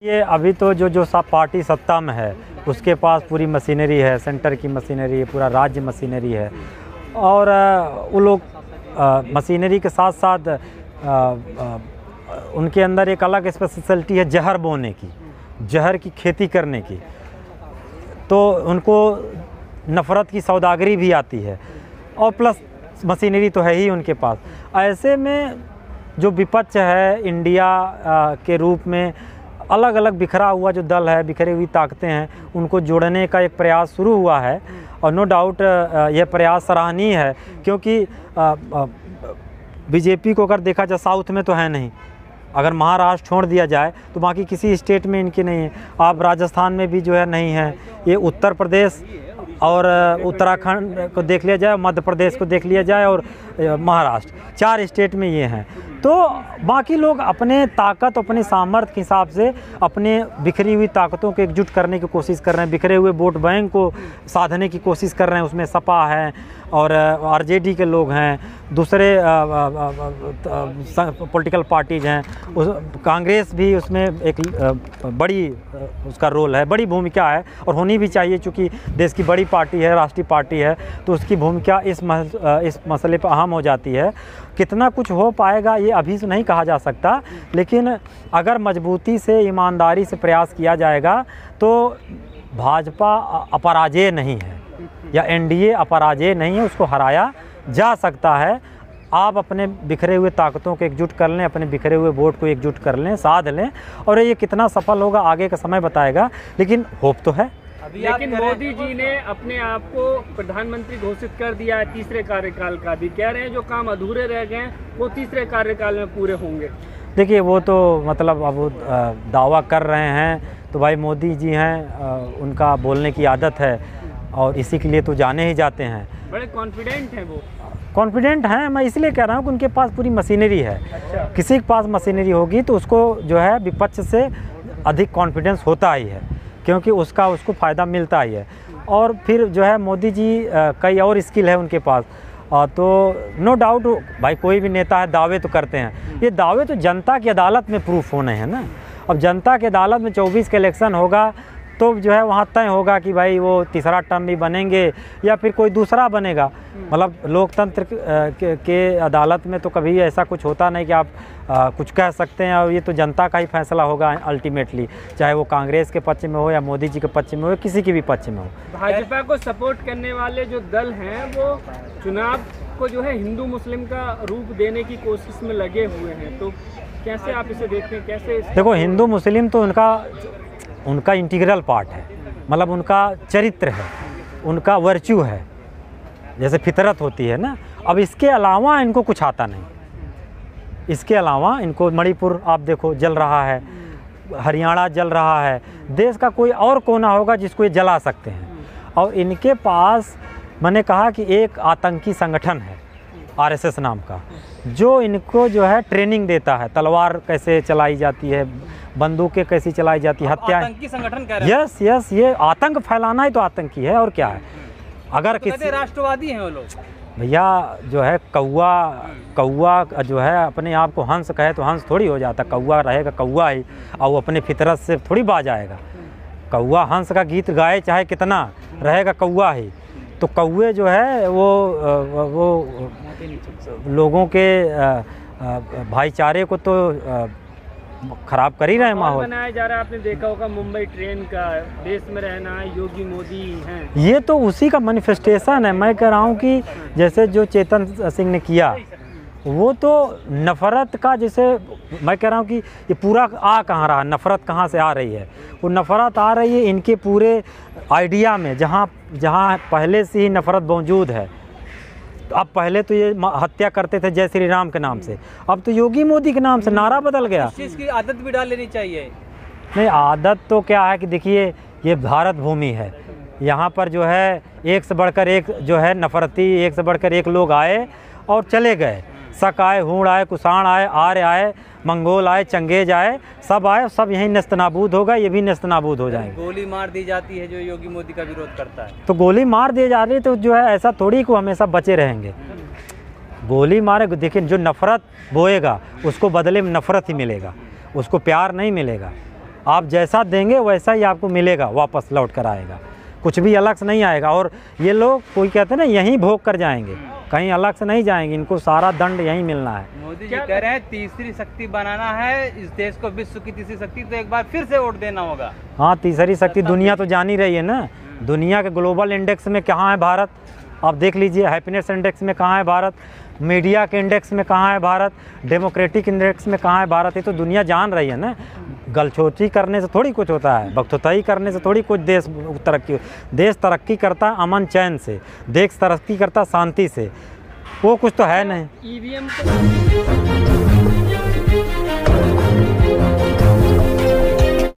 ये अभी तो जो सब पार्टी सत्ता में है उसके पास पूरी मशीनरी है, सेंटर की मशीनरी है, पूरा राज्य मशीनरी है। और वो लोग मशीनरी के साथ साथ उनके अंदर एक अलग स्पेशलिटी है जहर बोने की, जहर की खेती करने की। तो उनको नफ़रत की सौदागरी भी आती है और प्लस मशीनरी तो है ही उनके पास। ऐसे में जो विपक्ष है इंडिया के रूप में अलग अलग बिखरा हुआ जो दल है, बिखरी हुई ताकतें हैं, उनको जोड़ने का एक प्रयास शुरू हुआ है। और नो डाउट यह प्रयास सराहनीय है, क्योंकि बीजेपी को अगर देखा जाए साउथ में तो है नहीं, अगर महाराष्ट्र छोड़ दिया जाए तो बाकी किसी स्टेट में इनकी नहीं है। आप राजस्थान में भी जो है नहीं है। ये उत्तर प्रदेश और उत्तराखंड को देख लिया जाए, मध्य प्रदेश को देख लिया जाए और महाराष्ट्र, 4 स्टेट में ये हैं। तो बाकी लोग अपने ताकत, अपने सामर्थ्य के हिसाब से अपने बिखरी हुई ताकतों को एकजुट करने की कोशिश कर रहे हैं, बिखरे हुए वोट बैंक को साधने की कोशिश कर रहे हैं। उसमें सपा है और आरजेडी के लोग हैं, दूसरे पॉलिटिकल पार्टीज हैं, कांग्रेस भी उसमें एक बड़ी उसका रोल है, बड़ी भूमिका है और होनी भी चाहिए, चूँकि देश की बड़ी पार्टी है, राष्ट्रीय पार्टी है, तो उसकी भूमिका इस मसले पर अहम हो जाती है। कितना कुछ हो पाएगा ये अभी से नहीं कहा जा सकता, लेकिन अगर मजबूती से, ईमानदारी से प्रयास किया जाएगा तो भाजपा अपराजेय नहीं है या एनडीए अपराजेय नहीं है, उसको हराया जा सकता है। आप अपने बिखरे हुए ताकतों को एकजुट कर लें, अपने बिखरे हुए वोट को एकजुट कर लें, साध लें, और ये कितना सफल होगा आगे का समय बताएगा, लेकिन होप तो है। लेकिन मोदी जी ने अपने आप को प्रधानमंत्री घोषित कर दिया है तीसरे कार्यकाल का भी, कह रहे हैं जो काम अधूरे रह गए वो तीसरे कार्यकाल में पूरे होंगे। देखिए वो तो मतलब अब दावा कर रहे हैं, तो भाई मोदी जी हैं, उनका बोलने की आदत है और इसी के लिए तो जाने ही जाते हैं। बड़े कॉन्फिडेंट हैं वो। कॉन्फिडेंट हैं, मैं इसलिए कह रहा हूँ कि उनके पास पूरी मशीनरी है। अच्छा। किसी के पास मशीनरी होगी तो उसको जो है विपक्ष से अधिक कॉन्फिडेंस होता ही है, क्योंकि उसको फ़ायदा मिलता ही है। और फिर जो है मोदी जी कई और स्किल है उनके पास, तो नो डाउट भाई कोई भी नेता है दावे तो करते हैं, ये दावे तो जनता की अदालत में प्रूफ होने हैं ना। अब जनता की अदालत में 24 का इलेक्शन होगा तो जो है वहाँ तय होगा कि भाई वो तीसरा टर्म भी बनेंगे या फिर कोई दूसरा बनेगा। मतलब लोकतंत्र के अदालत में तो कभी ऐसा कुछ होता नहीं कि आप कुछ कह सकते हैं, और ये तो जनता का ही फैसला होगा अल्टीमेटली, चाहे वो कांग्रेस के पक्ष में हो या मोदी जी के पक्ष में हो, किसी के भी पक्ष में हो। भाजपा को सपोर्ट करने वाले जो दल हैं वो चुनाव को जो है हिंदू मुस्लिम का रूप देने की कोशिश में लगे हुए हैं, तो कैसे आप इसे देखते हैं? कैसे देखो, हिंदू मुस्लिम तो उनका इंटीग्रल पार्ट है, मतलब उनका चरित्र है, उनका वर्च्यू है, जैसे फितरत होती है ना। अब इसके अलावा इनको कुछ आता नहीं, इसके अलावा इनको मणिपुर आप देखो जल रहा है, हरियाणा जल रहा है, देश का कोई और कोना होगा जिसको ये जला सकते हैं। और इनके पास मैंने कहा कि एक आतंकी संगठन है आरएसएस नाम का, जो इनको जो है ट्रेनिंग देता है, तलवार कैसे चलाई जाती है, बंदूकें कैसी चलाई जाती है, हत्या। आतंकी संगठन कह रहे हैं? यस, ये आतंक फैलाना ही तो आतंकी है, और क्या है। अगर तो किसी राष्ट्रवादी हैं वो लोग भैया, जो है कौवा जो है अपने आप को हंस कहे तो हंस थोड़ी हो जाता, कौवा रहेगा कौवा ही, और वो अपने फितरत से थोड़ी बाज आएगा। कौवा हंस का गीत गाए चाहे कितना, रहेगा कौवा ही। तो कौवे जो है वो लोगों के भाईचारे को तो खराब कर ही रहे हैं। माहौल बनाया जा रहा है, आपने देखा होगा मुंबई ट्रेन का, देश में रहना है, योगी मोदी हैं, ये तो उसी का मैनिफेस्टेशन है। मैं कह रहा हूँ कि जैसे जो चेतन सिंह ने किया, वो तो नफ़रत का, जैसे मैं कह रहा हूँ कि ये पूरा आ कहाँ रहा, नफ़रत कहाँ से आ रही है? वो नफ़रत आ रही है इनके पूरे आइडिया में, जहाँ पहले से ही नफ़रत मौजूद है। तो अब पहले तो ये हत्या करते थे जय श्री राम के नाम से, अब तो योगी मोदी के नाम से नारा बदल गया। इस चीज़ की आदत भी डाल लेनी चाहिए। नहीं, आदत तो क्या है कि देखिए, ये भारत भूमि है, यहाँ पर जो है एक से बढ़कर एक जो है नफ़रती, एक से बढ़कर एक लोग आए और चले गए। शक आए, हूण आए, कुषाण आए, आर्य आए, मंगोल आए, चंगेज आए, सब आए, सब यहीं नेस्तनाबूद होगा, ये भी नेस्तनाबूद हो जाएंगे। गोली मार दी जाती है जो योगी मोदी का विरोध करता है, तो गोली मार दी जा रही है, तो जो है ऐसा थोड़ी को हमेशा बचे रहेंगे। गोली मारे, देखिए जो नफ़रत बोएगा उसको बदले में नफ़रत ही मिलेगा, उसको प्यार नहीं मिलेगा। आप जैसा देंगे वैसा ही आपको मिलेगा, वापस लौट कर आएगा, कुछ भी अलग से नहीं आएगा। और ये लोग कोई कहते हैं ना यहीं भोग कर जाएंगे, कहीं अलग से नहीं जाएंगे, इनको सारा दंड यहीं मिलना है। मोदी जी कह रहे हैं तीसरी शक्ति बनाना है इस देश को, विश्व की तीसरी शक्ति, तो एक बार फिर से वोट देना होगा। हाँ, तीसरी शक्ति दुनिया तो जान ही रही है ना। दुनिया के ग्लोबल इंडेक्स में कहाँ है भारत, आप देख लीजिए। हैप्पीनेस इंडेक्स में कहाँ है भारत, मीडिया के इंडेक्स में कहाँ है भारत, डेमोक्रेटिक इंडेक्स में कहाँ है भारत। ये तो दुनिया जान रही है ना। गलछोटी करने से थोड़ी कुछ होता है, बख्तोताई करने से थोड़ी कुछ देश तरक्की करता है अमन चैन से, देश तरक्की करता शांति से, वो कुछ तो है नहीं। ईवीएम